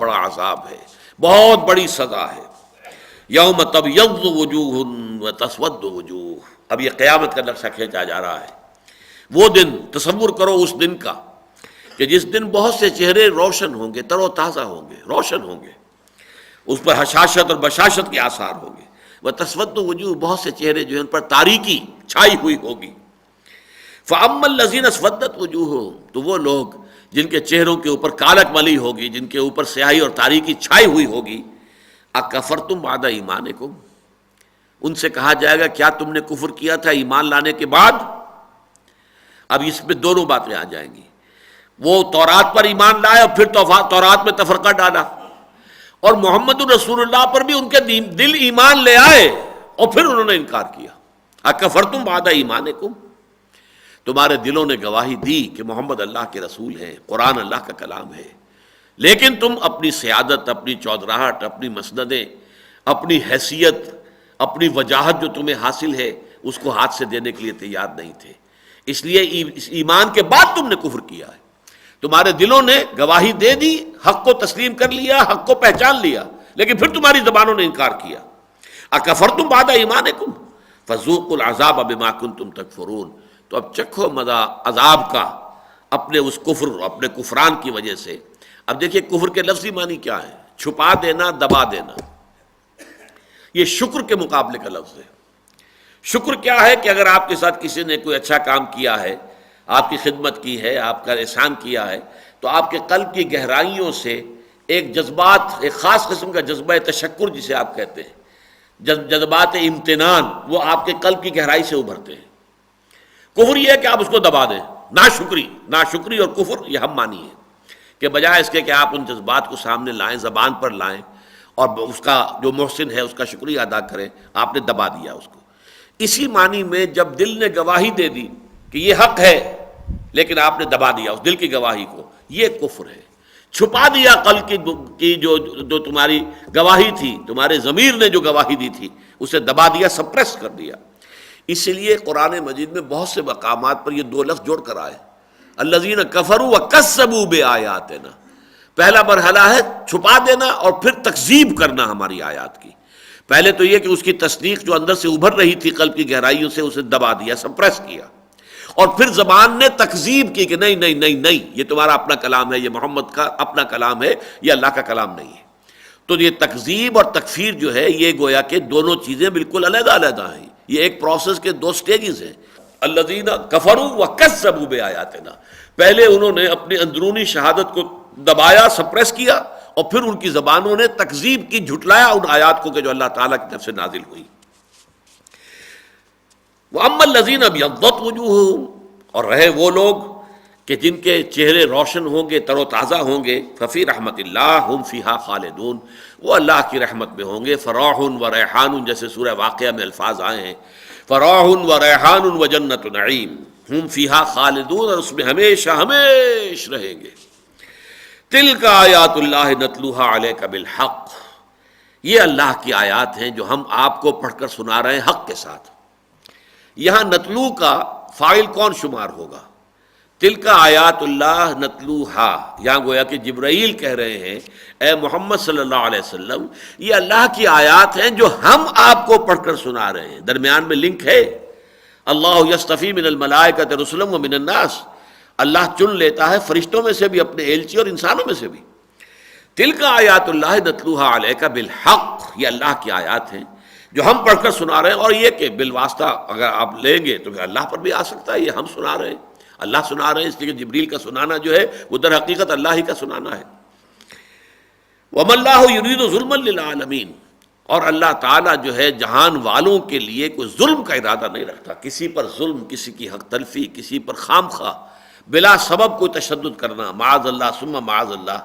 بڑا عذاب ہے، بہت بڑی سزا ہے۔ یوم تبیض وجوہ وتسود وجوہ، اب یہ قیامت کا نقشہ کھینچا جا رہا ہے۔ وہ دن، تصور کرو اس دن کا کہ جس دن بہت سے چہرے روشن ہوں گے، تر و تازہ ہوں گے، روشن ہوں گے، اس پر حشاشت اور بشاشت کے آثار ہوں گے۔ وتسود وجوہ، بہت سے چہرے جو ہیں ان پر تاریکی چھائی ہوئی ہوگی۔ فَأَمَّا الَّذِينَ اسْوَدَّتْ وُجُوهُهُمْ، تو وہ لوگ جن کے چہروں کے اوپر کالک ملی ہوگی، جن کے اوپر سیاہی اور تاریکی چھائی ہوئی ہوگی، اکفرتم بعد ایمانکم، ان سے کہا جائے گا کیا تم نے کفر کیا تھا ایمان لانے کے بعد؟ اب اس میں دونوں باتیں آ جائیں گی۔ وہ تورات پر ایمان لائے اور پھر تورات میں تفرقہ ڈالا، اور محمد رسول اللہ پر بھی ان کے دل ایمان لے آئے اور پھر انہوں نے انکار کیا۔ اکفرتم بعد ایمانکم، تمہارے دلوں نے گواہی دی کہ محمد اللہ کے رسول ہیں، قرآن اللہ کا کلام ہے، لیکن تم اپنی سیادت، اپنی چودراہٹ، اپنی مسندیں، اپنی حیثیت، اپنی وجاہت جو تمہیں حاصل ہے اس کو ہاتھ سے دینے کے لیے تیار نہیں تھے، اس لیے اس ایمان کے بعد تم نے کفر کیا ہے۔ تمہارے دلوں نے گواہی دے دی، حق کو تسلیم کر لیا، حق کو پہچان لیا، لیکن پھر تمہاری زبانوں نے انکار کیا۔ اکفرتم بعد ایمانکم فذوقوا العذاب بما کنتم تکفرون، تو اب چکھو مزہ عذاب کا اپنے اس کفر، اپنے کفران کی وجہ سے۔ اب دیکھیے کفر کے لفظی معنی کیا ہے؟ چھپا دینا، دبا دینا۔ یہ شکر کے مقابلے کا لفظ ہے۔ شکر کیا ہے کہ اگر آپ کے ساتھ کسی نے کوئی اچھا کام کیا ہے، آپ کی خدمت کی ہے، آپ کا احسان کیا ہے، تو آپ کے قلب کی گہرائیوں سے ایک جذبات، ایک خاص قسم کا جذبہ تشکر جسے آپ کہتے ہیں، جذبات امتنان، وہ آپ کے قلب کی گہرائی سے ابھرتے ہیں۔ کفر یہ ہے کہ آپ اس کو دبا دیں، ناشکری اور کفر یہ ہم مانی ہے، کہ بجائے اس کے کہ آپ ان جذبات کو سامنے لائیں، زبان پر لائیں اور اس کا جو محسن ہے اس کا شکریہ ادا کریں، آپ نے دبا دیا اس کو۔ اسی معنی میں جب دل نے گواہی دے دی کہ یہ حق ہے لیکن آپ نے دبا دیا اس دل کی گواہی کو، یہ کفر ہے۔ چھپا دیا قلب کی جو تمہاری گواہی تھی، تمہارے ضمیر نے جو گواہی دی تھی اسے دبا دیا، سپریس کر دیا۔ اس لیے قرآن مجید میں بہت سے مقامات پر یہ دو لفظ جوڑ کر آئے، الذین کفروا وکذبوا بآیاتنا۔ پہلا مرحلہ ہے چھپا دینا اور پھر تکذیب کرنا ہماری آیات کی۔ پہلے تو یہ کہ اس کی تصدیق جو اندر سے ابھر رہی تھی قلب کی گہرائیوں سے، اسے دبا دیا، سپریس کیا، اور پھر زبان نے تکذیب کی کہ نہیں نہیں نہیں نہیں، یہ تمہارا اپنا کلام ہے، یہ محمد کا اپنا کلام ہے، یہ اللہ کا کلام نہیں ہے۔ تو یہ تکذیب اور تکفیر جو ہے یہ گویا کہ دونوں چیزیں بالکل علیحدہ علیحدہ ہیں، یہ ایک پروسیس کے دو سٹیجز ہیں۔ الذین کفروا وکذبوا بآیاتنا، پہلے انہوں نے اپنی اندرونی شہادت کو دبایا، سپریس کیا، اور پھر ان کی زبانوں نے تکذیب کی، جھٹلایا ان آیات کو کہ جو اللہ تعالیٰ کی طرف سے نازل ہوئی۔ وَأَمَّا الَّذِينَ ابْيَضَّتْ وُجُوهُهُمْ، اور رہے وہ لوگ کہ جن کے چہرے روشن ہوں گے، تر و تازہ ہوں گے، ففی رحمت اللہ ہم فیہا خالدون، وہ اللہ کی رحمت میں ہوں گے۔ فراح و ریحان، جیسے سورہ واقعہ میں الفاظ آئے ہیں، فراح و ریحان و جنت نعیم، ہم فیہا خالدون، اور اس میں ہمیشہ ہمیش رہیں گے۔ تلک آیات اللہ نتلوہا علیک بالحق، یہ اللہ کی آیات ہیں جو ہم آپ کو پڑھ کر سنا رہے ہیں حق کے ساتھ۔ یہاں نتلو کا فاعل کون شمار ہوگا؟ تلک آیات اللہ نتلوہا، یہاں گویا کہ جبرائیل کہہ رہے ہیں اے محمد صلی اللہ علیہ وسلم یہ اللہ کی آیات ہیں جو ہم آپ کو پڑھ کر سنا رہے ہیں۔ درمیان میں لنک ہے، اللہ یصطفی من الملائکۃ رسلا ومن الناس، اللہ چن لیتا ہے فرشتوں میں سے بھی اپنے ایلچی اور انسانوں میں سے بھی۔ تلک آیات اللہ نتلوہا علیک بالحق، یہ اللہ کی آیات ہیں جو ہم پڑھ کر سنا رہے ہیں، اور یہ کہ بالواسطہ اگر آپ لیں گے تو اللہ پر بھی آ سکتا ہے، یہ ہم سنا رہے ہیں، اللہ سنا رہے ہیں، اس لیے کہ جبریل کا سنانا جو ہے وہ در حقیقت اللہ ہی کا سنانا ہے۔ وَمَا اللَّهُ يُرِيدُ ظُلْمًا لِلْعَالَمِينَ، اور اللہ تعالیٰ جو ہے جہان والوں کے لیے کوئی ظلم کا ارادہ نہیں رکھتا، کسی پر ظلم، کسی کی حق تلفی، کسی پر خام خواہ بلا سبب کوئی تشدد کرنا، معاذ اللہ ثم معاذ اللہ،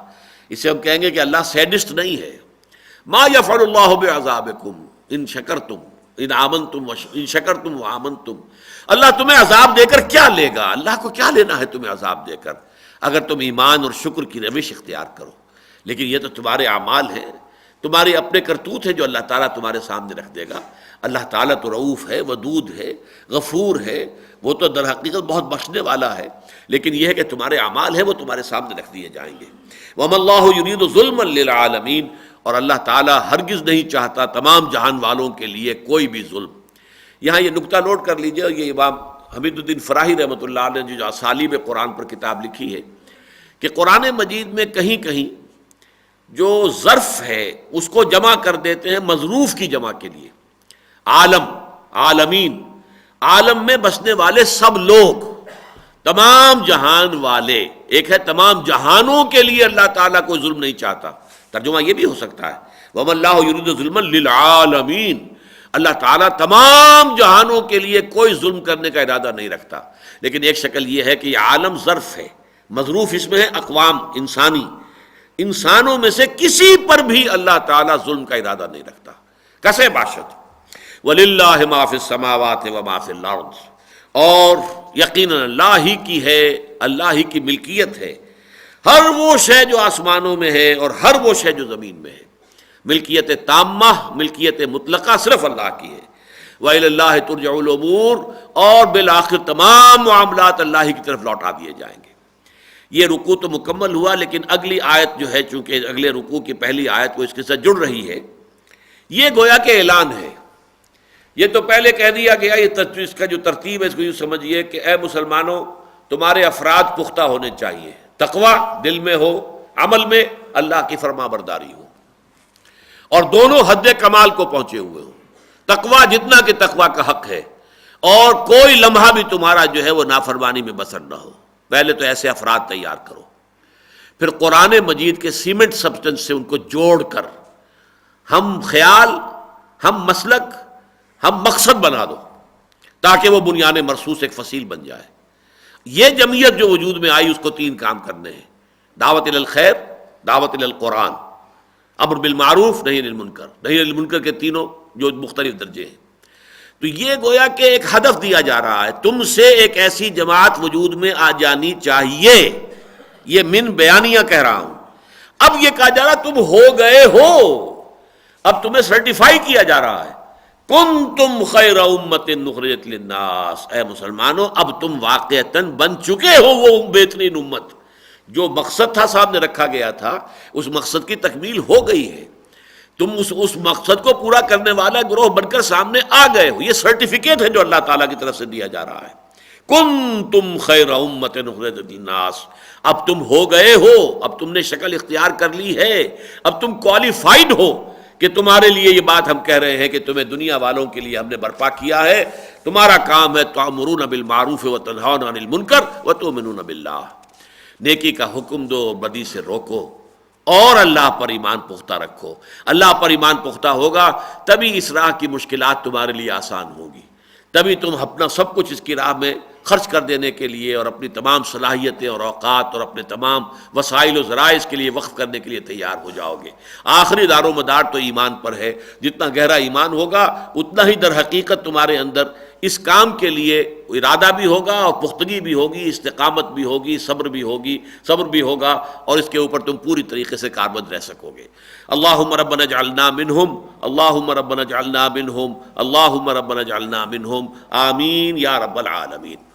اسے ہم کہیں گے کہ اللہ سیڈسٹ نہیں ہے۔ ما یفعل اللہ بعذابکم ان شکرتم ان آمنتم ان شکرتم وآمنتم، اللہ تمہیں عذاب دے کر کیا لے گا؟ اللہ کو کیا لینا ہے تمہیں عذاب دے کر اگر تم ایمان اور شکر کی روش اختیار کرو؟ لیکن یہ تو تمہارے اعمال ہیں، تمہارے اپنے کرتوت ہیں جو اللہ تعالیٰ تمہارے سامنے رکھ دے گا۔ اللہ تعالیٰ تو رؤوف ہے، ودود ہے، غفور ہے، وہ تو در حقیقت بہت بخشنے والا ہے، لیکن یہ ہے کہ تمہارے اعمال ہیں وہ تمہارے سامنے رکھ دیے جائیں گے۔ وَمَا اللَّهُ يُرِيدُ ظُلْمًا لِّلْعَالَمِينَ، اور اللہ تعالیٰ ہرگز نہیں چاہتا تمام جہان والوں کے لیے کوئی بھی ظلم۔ یہاں یہ نقطہ نوٹ کر لیجئے، یہ امام حمید الدین فراہی رحمۃ اللہ علیہ نے جو اسالیب قرآن پر کتاب لکھی ہے کہ قرآن مجید میں کہیں کہیں جو ظرف ہے اس کو جمع کر دیتے ہیں مظروف کی جمع کے لیے۔ عالم، عالمین، عالم میں بسنے والے سب لوگ، تمام جہان والے، ایک ہے تمام جہانوں کے لیے اللہ تعالیٰ کوئی ظلم نہیں چاہتا، ترجمہ یہ بھی ہو سکتا ہے وَمَا اللَّهُ يُرِيدُ ظُلْمًا لِّلْعَالَمِينَ، اللہ تعالیٰ تمام جہانوں کے لیے کوئی ظلم کرنے کا ارادہ نہیں رکھتا۔ لیکن ایک شکل یہ ہے کہ یہ عالم ظرف ہے، مظروف اس میں ہے اقوام، انسانی، انسانوں میں سے کسی پر بھی اللہ تعالیٰ ظلم کا ارادہ نہیں رکھتا، کسے باشد۔ وَلِلَّهِ مَا فِي السَّمَاوَاتِ وَمَا فِي الْأَرْضِ، اور یقیناً اللہ ہی کی ہے، اللہ ہی کی ملکیت ہے ہر وہ شے جو آسمانوں میں ہے اور ہر وہ شے جو زمین میں ہے۔ ملکیت تامہ، ملکیت مطلقہ صرف اللہ کی ہے۔ وَإِلَى اللَّهِ تُرْجَعُ الْأُمُورُ، اور بالآخر تمام معاملات اللہ ہی کی طرف لوٹا دیے جائیں گے۔ یہ رکوع تو مکمل ہوا، لیکن اگلی آیت جو ہے چونکہ اگلے رکوع کی پہلی آیت کو اس کے ساتھ جڑ رہی ہے، یہ گویا کہ اعلان ہے۔ یہ تو پہلے کہہ دیا گیا، یہ اس کا جو ترتیب ہے اس کو یوں سمجھیے کہ اے مسلمانوں تمہارے افراد پختہ ہونے چاہیے، تقویٰ دل میں ہو، عمل میں اللہ کی فرما برداری ہو، اور دونوں حد کمال کو پہنچے ہوئے ہوں۔ تقویٰ جتنا کہ تقویٰ کا حق ہے، اور کوئی لمحہ بھی تمہارا جو ہے وہ نافرمانی میں بسر نہ ہو۔ پہلے تو ایسے افراد تیار کرو، پھر قرآن مجید کے سیمنٹ سبسٹنس سے ان کو جوڑ کر ہم خیال، ہم مسلک، ہم مقصد بنا دو، تاکہ وہ بنیان مرصوص ایک فصیل بن جائے۔ یہ جمعیت جو وجود میں آئی اس کو تین کام کرنے ہیں: دعوت الی الخیر، دعوت الی القرآن، امر بالمعروف، نہی عن المنکر۔ نہی عن المنکر کے تینوں جو مختلف درجے ہیں، تو یہ گویا کہ ایک ہدف دیا جا رہا ہے، تم سے ایک ایسی جماعت وجود میں آ جانی چاہیے۔ یہ من بیانیہ کہہ رہا ہوں۔ اب یہ کہا جا رہا تم ہو گئے ہو، اب تمہیں سرٹیفائی کیا جا رہا ہے، کنتم خیر امۃ اخرجت للناس، اے مسلمانوں اب تم واقعتاً بن چکے ہو وہ بہترین امت۔ جو مقصد تھا سامنے رکھا گیا تھا، اس مقصد کی تکمیل ہو گئی ہے، تم اس مقصد کو پورا کرنے والا گروہ بن کر سامنے آ گئے ہو۔ یہ سرٹیفکیٹ ہے جو اللہ تعالیٰ کی طرف سے دیا جا رہا ہے۔ کنتم خیر امۃ اخرجت للناس، اب تم ہو گئے ہو، اب تم نے شکل اختیار کر لی ہے، اب تم کوالیفائڈ ہو کہ تمہارے لیے یہ بات ہم کہہ رہے ہیں کہ تمہیں دنیا والوں کے لیے ہم نے برپا کیا ہے۔ تمہارا کام ہے تأمرون بالمعروف وتنہون عن المنکر وتؤمنون باللہ، نیکی کا حکم دو، بدی سے روکو، اور اللہ پر ایمان پختہ رکھو۔ اللہ پر ایمان پختہ ہوگا تبھی اس راہ کی مشکلات تمہارے لیے آسان ہوگی، تبھی تم اپنا سب کچھ اس کی راہ میں خرچ کر دینے کے لیے اور اپنی تمام صلاحیتیں اور اوقات اور اپنے تمام وسائل و ذرائع اس کے لیے وقف کرنے کے لیے تیار ہو جاؤ گے۔ آخری دار و مدار تو ایمان پر ہے، جتنا گہرا ایمان ہوگا اتنا ہی در حقیقت تمہارے اندر اس کام کے لیے ارادہ بھی ہوگا اور پختگی بھی ہوگی، استقامت بھی ہوگی، صبر بھی ہوگا، اور اس کے اوپر تم پوری طریقے سے کاربند رہ سکو گے۔ اللہم ربنا اجعلنا منہم، اللہم ربنا اجعلنا منہم، اللہم ربنا اجعلنا منہم، آمین یا رب العالمین۔